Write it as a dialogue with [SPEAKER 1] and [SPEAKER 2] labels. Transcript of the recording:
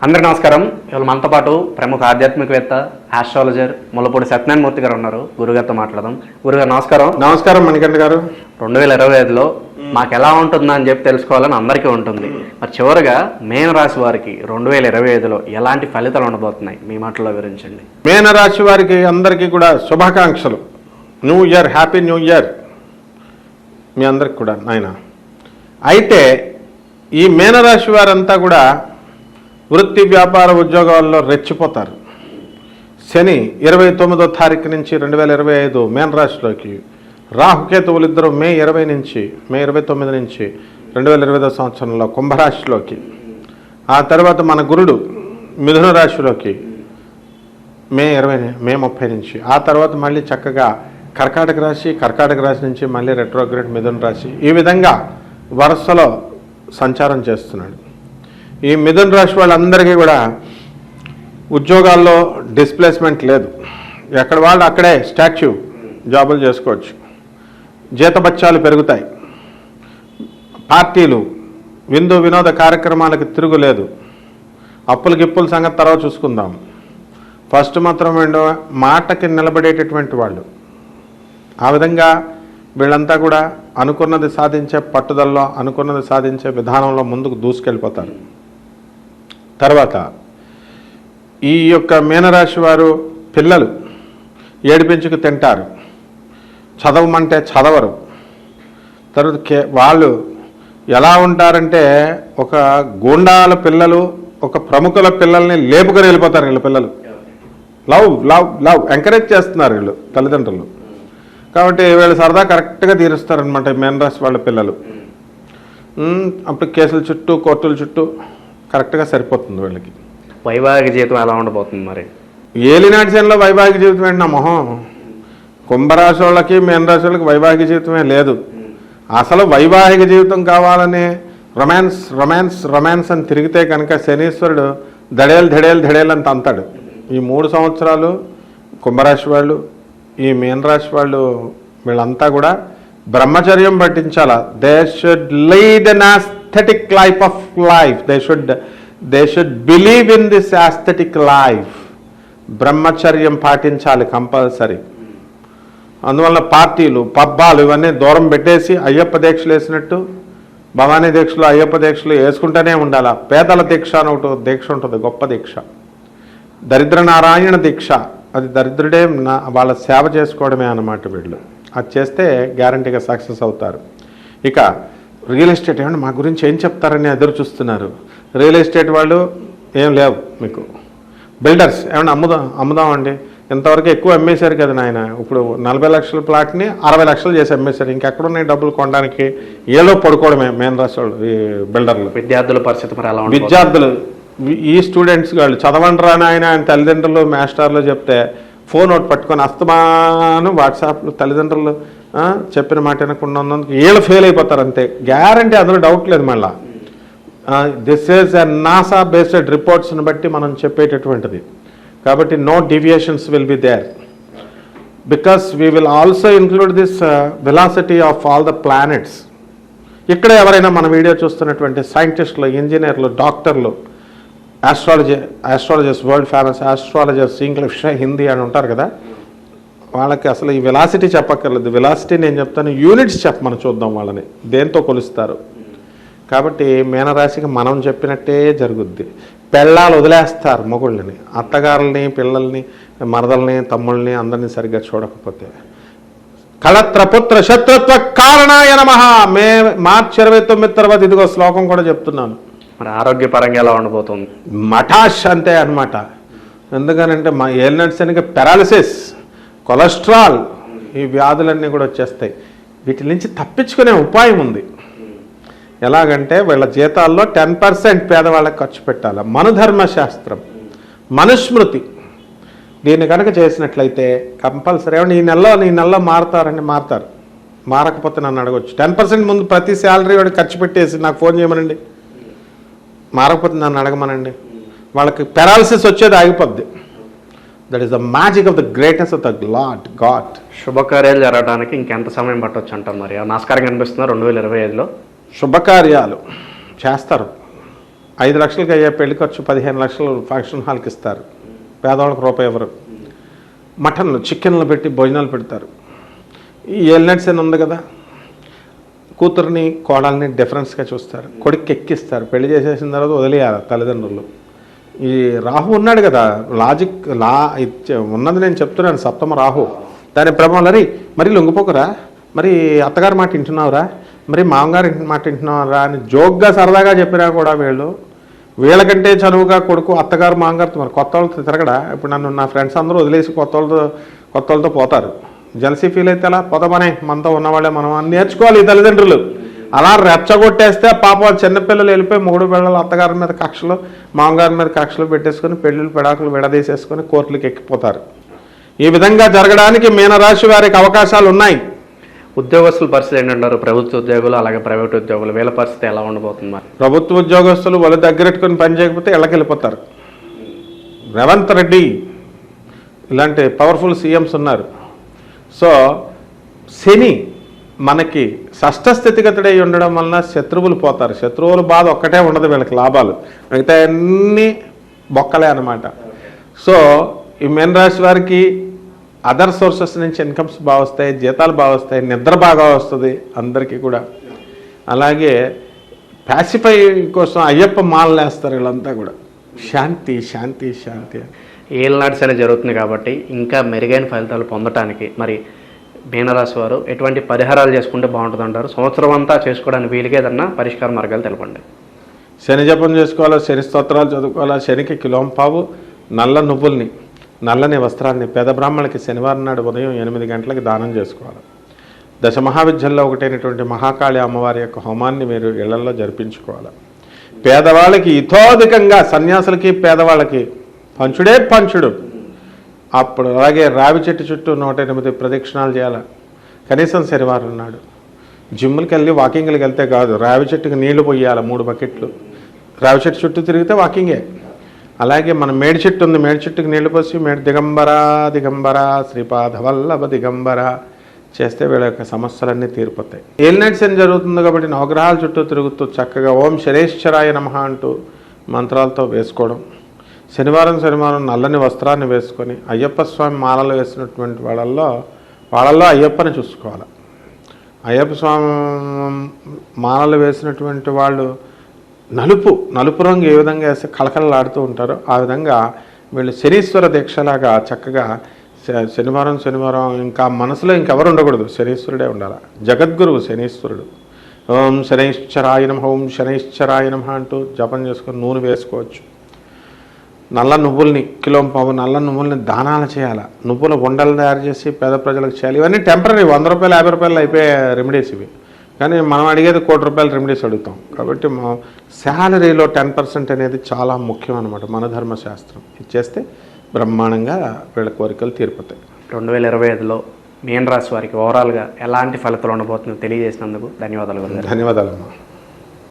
[SPEAKER 1] అందరికీ నమస్కారం. ఇవాళ మనతో పాటు ప్రముఖ ఆధ్యాత్మికవేత్త, ఆస్ట్రాలజర్ ముల్లపూడి సత్యనారాయణ మూర్తి గారు ఉన్నారు. గురుగారితో మాట్లాడదాం. గురుగారు నమస్కారం.
[SPEAKER 2] నమస్కారం మణికంఠ గారు.
[SPEAKER 1] 2025లో మాకు ఎలా ఉంటుందా అని చెప్పి తెలుసుకోవాలని అందరికీ ఉంటుంది. మరి చివరిగా మీనరాశి వారికి 2025లో ఎలాంటి ఫలితాలు ఉండబోతున్నాయి మీ మాటల్లో వివరించండి.
[SPEAKER 2] మీనరాశి వారికి అందరికీ కూడా శుభాకాంక్షలు. New year, happy new year మీ అందరికి కూడా నాయన. అయితే ఈ మీనరాశి వారంతా కూడా వృత్తి, వ్యాపార, ఉద్యోగాల్లో రెచ్చిపోతారు. శని 29వ తారీఖు నుంచి 2025 మీనరాశిలోకి, రాహుకేతువులు ఇద్దరు మే 29 నుంచి 2025 సంవత్సరంలో కుంభరాశిలోకి, ఆ తర్వాత మన గురుడు మిథున రాశిలోకి మే 30 నుంచి, ఆ తర్వాత మళ్ళీ చక్కగా కర్కాటక రాశి నుంచి మళ్ళీ రెట్రోగ్రేడ్ మిథున రాశి, ఈ విధంగా వరుసలో సంచారం చేస్తున్నాడు. ఈ మిథున రాశి వాళ్ళందరికీ కూడా ఉద్యోగాల్లో డిస్ప్లేస్మెంట్ లేదు. ఎక్కడ వాళ్ళు అక్కడే స్టాచ్యూ జాబులు చేసుకోవచ్చు. జీతబత్యాలు పెరుగుతాయి. పార్టీలు, విందు వినోద కార్యక్రమాలకు తిరుగులేదు. అప్పుల గిప్పుల సంగతి తర్వాత చూసుకుందాం. ఫస్ట్ మాత్రం మాటకి నిలబడేటటువంటి వాళ్ళు. ఆ విధంగా వీళ్ళంతా కూడా అనుకున్నది సాధించే పట్టుదలలో, అనుకున్నది సాధించే విధానంలో ముందుకు దూసుకెళ్ళిపోతారు. తర్వాత ఈ యొక్క మీనరాశి వారు పిల్లలు ఏడిపించుకు తింటారు, చదవమంటే చదవరు. తర్వాత వాళ్ళు ఎలా ఉంటారంటే ఒక గూండాల పిల్లలు, ఒక ప్రముఖుల పిల్లల్ని లేపుకొని వెళ్ళిపోతారు. వీళ్ళ పిల్లలు లవ్ లవ్ లవ్ ఎంకరేజ్ చేస్తున్నారు వీళ్ళు తల్లిదండ్రులు. కాబట్టి వీళ్ళు సరదా కరెక్ట్గా తీరుస్తారనమాట మీనరాశి వాళ్ళ పిల్లలు. అప్పుడు కేసుల చుట్టూ, కోర్టుల చుట్టూ కరెక్ట్గా సరిపోతుంది వీళ్ళకి.
[SPEAKER 1] వైవాహిక జీవితం ఎలా ఉండబోతుంది మరి?
[SPEAKER 2] ఏలినాటి శనిలో వైవాహిక జీవితం ఏంటి నా మొహం? కుంభరాశి వాళ్ళకి, మీనరాశి వాళ్ళకి వైవాహిక జీవితమే లేదు. అసలు వైవాహిక జీవితం కావాలని రొమాన్స్ రొమాన్స్ రొమాన్స్ అని తిరిగితే కనుక శనీశ్వరుడు ధడేలు అని తంతాడు. ఈ 3 సంవత్సరాలు కుంభరాశి వాళ్ళు, ఈ మీనరాశి వాళ్ళు వీళ్ళంతా కూడా బ్రహ్మచర్యం పట్టించాలా. They should lead an aesthetic life of life. They should believe in this aesthetic life. బ్రహ్మచర్యం పాటించాలి కంపల్సరీ. అందువల్ల పార్టీలు, పబ్బాలు ఇవన్నీ దూరం పెట్టేసి అయ్యప్ప దీక్షలు వేసినట్టు, భవానీ దీక్షలు, అయ్యప్ప దీక్షలు వేసుకుంటూనే ఉండాలి. పేదల దీక్ష అని ఒకటి దీక్ష ఉంటుంది, గొప్ప దీక్ష. దరిద్ర నారాయణ దీక్ష. అది దరిద్రుడే వాళ్ళ సేవ చేసుకోవడమే అన్నమాట వీళ్ళు. అది చేస్తే గ్యారంటీగా సక్సెస్ అవుతారు. ఇక రియల్ ఎస్టేట్ ఏమన్నా మా గురించి ఏం చెప్తారని ఎదురు చూస్తున్నారు. రియల్ ఎస్టేట్ వాళ్ళు ఏం లేవు మీకు. బిల్డర్స్ ఏమన్నా అమ్ముదామండి, ఇంతవరకు ఎక్కువ అమ్మేశారు కదా నాయన. ఇప్పుడు 40 లక్షల ప్లాట్ని 60 లక్షలు చేసి అమ్మేశారు. ఇంకెక్కడున్నాయి డబ్బులు కొనడానికి? ఏలో పడుకోవడమే మీనరాశి వాళ్ళు, ఈ బిల్డర్లు.
[SPEAKER 1] విద్యార్థుల పరిస్థితి మరి ఎలా?
[SPEAKER 2] విద్యార్థులు, ఈ స్టూడెంట్స్ వాళ్ళు చదవండి రా నాయన అని తల్లిదండ్రులు, మాస్టర్లు చెప్తే ఫోన్ ఒకటి పట్టుకొని అస్తమాను వాట్సాప్లు, తల్లిదండ్రులు చెప్పిన మాట వినకుండా ఉన్నందుకు వీళ్ళు ఫెయిల్ అయిపోతారు అంతే, గ్యారంటీ. అందులో డౌట్ లేదు. మళ్ళీ this is a NASA based రిపోర్ట్స్ని బట్టి మనం చెప్పేటటువంటిది. కాబట్టి no deviations will be there, because we will also include this velocity of all the planets. ఇక్కడ ఎవరైనా మన వీడియో చూస్తున్నటువంటి సైంటిస్టులు, ఇంజనీర్లు, డాక్టర్లు, astrologers, world famous astrologers, English, Hindi అని ఉంటారు కదా, వాళ్ళకి అసలు ఈ వెలాసిటీ చెప్పక్కర్లేదు. వెలాసిటీ నేను చెప్తాను, యూనిట్స్ చెప్పమని చూద్దాం వాళ్ళని దేంతో కొలుస్తారు. కాబట్టి మీనరాశికి మనం చెప్పినట్టే జరుగుద్ది. పెళ్ళాలు వదిలేస్తారు మొగుళ్ళని, అత్తగారుల్ని, పిల్లల్ని, మరదల్ని, తమ్ముళ్ళని అందరినీ సరిగ్గా చూడకపోతే. కళత్రపుత్ర శత్రుత్వ కారణాయ నమః. మార్చి 29 తర్వాత ఇదిగో శ్లోకం కూడా చెప్తున్నాను.
[SPEAKER 1] మరి ఆరోగ్యపరంగా ఎలా ఉండబోతుంది?
[SPEAKER 2] మఠాష్ అంతే అనమాట. ఎందుకనంటే మా ఏలినాటి శనికి పెరాలిసిస్, కొలెస్ట్రాల్, ఈ వ్యాధులన్నీ కూడా వచ్చేస్తాయి. వీటి నుంచి తప్పించుకునే ఉపాయం ఉంది. ఎలాగంటే వీళ్ళ జీతాల్లో 10% పేదవాళ్ళకి ఖర్చు పెట్టాలి. మనుధర్మశాస్త్రం, మనుస్మృతి, దీన్ని కనుక చేసినట్లయితే కంపల్సరీ. ఈ నెలలో మారుతారండి, మారుతారు. మారకపోతే నన్ను అడగొచ్చు. 10% ముందు ప్రతి శాలరీ వాడికి ఖర్చు పెట్టేసి నాకు ఫోన్ చేయమనండి. మారకపోతే నన్ను అడగమనండి. వాళ్ళకి పెరాలిసిస్ వచ్చేది ఆగిపోద్ది. That is the magic of the greatness of the God.
[SPEAKER 1] శుభకార్యాలు జరగడానికి ఇంకెంత సమయం పట్టవచ్చు అంటారు? మరి నమస్కారం కనిపిస్తున్నారు 2025లో
[SPEAKER 2] శుభకార్యాలు చేస్తారు. 5 లక్షలకి అయ్యే పెళ్లి ఖర్చు 15 లక్షలు ఫంక్షన్ హాల్కి ఇస్తారు, పేదవాళ్ళకి రూపాయి ఎవరు. మటన్లు చికెన్లు పెట్టి భోజనాలు పెడతారు. ఈ ఎల్నెట్స్ అని ఉంది కదా, కూతుర్ని కోడల్ని డిఫరెన్స్గా చూస్తారు, కొడుక్కి ఎక్కిస్తారు, పెళ్లి చేసేసిన తర్వాత వదిలేయాలి తల్లిదండ్రులు. ఈ రాహు ఉన్నాడు కదా, లాజిక్ ఉన్నది నేను చెప్తున్నాను, సప్తమ రాహు. దాని ప్రభావం మరి లొంగిపోకురా, మరి అత్తగారి మాట వింటున్నావురా, మరి మామగారి మాట వింటున్నావురా అని జోక్గా సరదాగా చెప్పినా కూడా వీళ్ళకంటే చనువుగా కొడుకు అత్తగారు మామగారితో మరి కొత్త వాళ్ళతో తిరగడా. ఇప్పుడు నా ఫ్రెండ్స్ అందరూ వదిలేసి కొత్త వాళ్ళతో పోతారు. జలసీ ఫీల్ అయితే అలా పోతామనే, మనతో ఉన్నవాళ్ళే మనం అని నేర్చుకోవాలి ఈ తల్లిదండ్రులు. అలా రెచ్చగొట్టేస్తే పాప చిన్నపిల్లలు వెళ్ళిపోయి మూడు పిల్లలు అత్తగారి మీద కక్షలు మామగారి మీద కక్షలు పెట్టేసుకొని పెళ్ళిళ్ళు పెడాకులు విడదీసేసుకొని కోర్టులకు ఎక్కిపోతారు. ఈ విధంగా జరగడానికి మీనరాశి వారికి అవకాశాలు ఉన్నాయి.
[SPEAKER 1] ఉద్యోగస్తుల పరిస్థితి ఏంటంటారు? ప్రభుత్వ ఉద్యోగులు అలాగే ప్రైవేట్ ఉద్యోగులు వీళ్ళ పరిస్థితి ఎలా ఉండబోతుంది? మరి
[SPEAKER 2] ప్రభుత్వ ఉద్యోగస్తులు వాళ్ళు దగ్గరెట్టుకొని పని చేయకపోతే ఇళ్ళకి వెళ్ళిపోతారు. రేవంత్ రెడ్డి ఇలాంటి పవర్ఫుల్ సీఎంస్ ఉన్నారు. సో శని మనకి షష్ఠ స్థితిగతుడై ఉండడం వలన శత్రువులు పోతారు. శత్రువుల బాధ ఒక్కటే ఉండదు వీళ్ళకి, లాభాలు మిగతా అన్నీ బొక్కలే అన్నమాట. సో ఈ మీనరాశి వారికి అదర్ సోర్సెస్ నుంచి ఇన్కమ్స్ బాగా వస్తాయి, జీతాలు బాగా వస్తాయి, నిద్ర బాగా వస్తుంది అందరికీ కూడా. అలాగే ప్యాసిఫై కోసం అయ్యప్ప మాలలు వేస్తారు వీళ్ళంతా కూడా. శాంతి శాంతి శాంతి.
[SPEAKER 1] ఏళ్ళనాటి శని జరుగుతుంది కాబట్టి ఇంకా మెరుగైన ఫలితాలు పొందటానికి మరి మీనరాశి వారు ఎటువంటి పరిహారాలు చేసుకుంటే బాగుంటుంది అంటారు? సంవత్సరం అంతా చేసుకోవడానికి వీలుగా ఏదన్నా పరిష్కార మార్గాలు తెలపండి.
[SPEAKER 2] శని జపం చేసుకోవాలా, శని స్తోత్రాలు చదువుకోవాలా, శనికి కిలోంపావు నల్ల నువ్వుల్ని నల్లని వస్త్రాన్ని పేద బ్రాహ్మణులకి శనివారం నాడు ఉదయం 8 గంటలకి దానం చేసుకోవాలి. దశ మహావిద్యల్లో ఒకటైనటువంటి మహాకాళి అమ్మవారి యొక్క హోమాన్ని మీరు ఇళ్లలో జరిపించుకోవాలి. పేదవాళ్ళకి ఇతోధికంగా సన్యాసులకి పేదవాళ్ళకి పంచుడే పంచుడు. అప్పుడు అలాగే రావి చెట్టు చుట్టూ 108 ప్రదక్షిణాలు చేయాలి కనీసం శనివారం నాడు. జిమ్ములకి వెళ్ళి వాకింగ్కి వెళ్తే కాదు, రావి చెట్టుకి నీళ్లు పోయాలి 3 బకెట్లు. రావి చెట్టు చుట్టూ తిరిగితే వాకింగే. అలాగే మన మేడి చెట్టు ఉంది, మేడి చెట్టుకి నీళ్లు పోసి దిగంబర దిగంబర శ్రీపాద వల్లభ దిగంబర చేస్తే వీళ్ళ యొక్క సమస్యలన్నీ తీరిపోతాయి. ఏలినట్స్ ఏం జరుగుతుంది కాబట్టి నవగ్రహాల చుట్టూ తిరుగుతూ చక్కగా ఓం శనేశ్వరాయ నమః అంటూ మంత్రాలతో వేసుకోవడం. శనివారం నల్లని వస్త్రాన్ని వేసుకొని అయ్యప్ప స్వామి మాలలు వేసినటువంటి వాళ్ళల్లో అయ్యప్పని చూసుకోవాలి. అయ్యప్ప స్వామి మాలలు వేసినటువంటి వాళ్ళు నలుపు రంగు ఏ విధంగా వేస్తే కళకళలాడుతూ ఉంటారో ఆ విధంగా వీళ్ళు శనీశ్వర దీక్షలాగా చక్కగా శనివారం ఇంకా మనసులో ఇంకెవరు ఉండకూడదు, శనీశ్వరుడే ఉండాలి. జగద్గురువు శనీశ్వరుడు. ఓం శనైశ్చరాయ నమః, ఓం శనైశ్చరాయ నమః అంటూ జపం చేసుకొని నూనె వేసుకోవచ్చు. నల్ల నువ్వుల్ని కిలోంపావు నల్ల నువ్వుల్ని దానాలు చేయాలి. నువ్వుల ఉండలు తయారు చేసి పేద ప్రజలకు చేయాలి. ఇవన్నీ టెంపరీ, 100 రూపాయలు 50 రూపాయలు అయిపోయే రెమెడీస్ ఇవి. కానీ మనం అడిగేది 1 కోటి రూపాయల రెమెడీస్ అడుగుతాం. కాబట్టి మా శాలరీలో 10% అనేది చాలా ముఖ్యం అనమాట మన ధర్మశాస్త్రం. ఇది చేస్తే బ్రహ్మాండంగా వీళ్ళ కోరికలు తీరిపోతాయి.
[SPEAKER 1] 2025లో మీనరాశి వారికి ఓవరాల్గా ఎలాంటి ఫలితాలు ఉండబోతుందో తెలియజేసినందుకు ధన్యవాదాలు.
[SPEAKER 2] ధన్యవాదాలమ్మా.